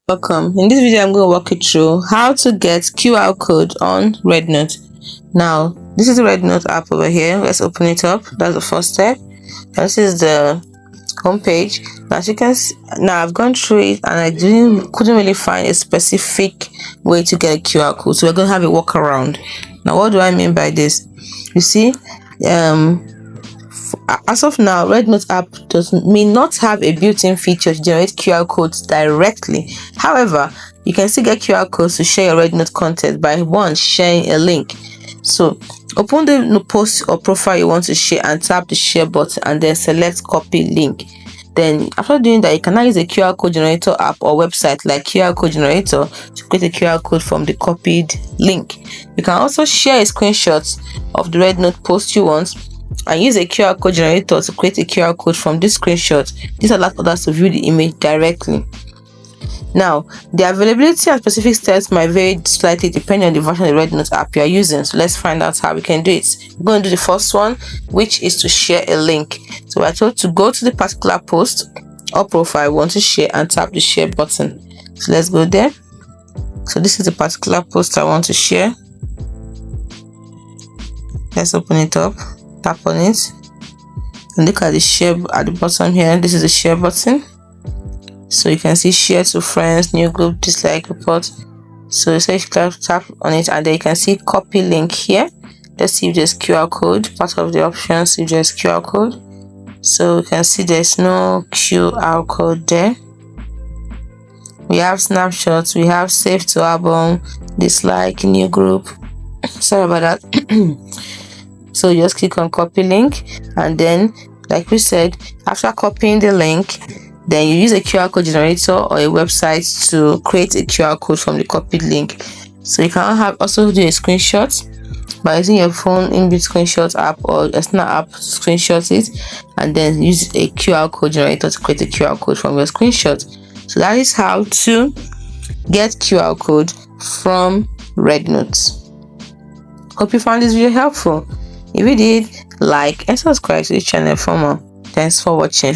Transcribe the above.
Welcome. In this video, I'm going to walk you through how to get QR code on Rednote. Now, this is the Rednote app over here. Let's open it up. That's the first step. This is the home page. As you can see, now I've gone through it and I couldn't really find a specific way to get a QR code. So we're going to have a walk around. Now, what do I mean by this? You see, as of now, Rednote app may not have a built-in feature to generate QR codes directly. However, you can still get QR codes to share your Rednote content by sharing a link. So open the post or profile you want to share and tap the share button and then select copy link. Then after doing that, you can now use a QR code generator app or website like QR code generator to create a QR code from the copied link. You can also share a screenshot of the Rednote post you want and use a QR code generator to create a QR code from this screenshot. This allows others to view the image directly. Now, the availability and specific steps might vary slightly depending on the version of the Rednote app you are using. So let's find out how we can do it. We're going to do the first one, which is to share a link. So we're told to go to the particular post or profile we want to share and tap the share button. So let's go there. So this is the particular post I want to share. Let's open it up. Tap on it and look at the share at the bottom here. This is the share button, so you can see share to friends, new group, dislike, report. So you say tap on it and then you can see copy link here. Let's see if there's QR code. Part of the options, if there's QR code. So you can see there's no QR code there. We have snapshots, we have save to album, dislike, new group. Sorry about that. So you just click on copy link and then, like we said, after copying the link, then you use a QR code generator or a website to create a QR code from the copied link. So you can also do a screenshot by using your phone inbuilt screenshot app or a Snap app to screenshot it and then use a QR code generator to create a QR code from your screenshot. So that is how to get QR code from Rednote. Hope you found this video helpful. If you did, like and subscribe to the channel for more. Thanks for watching.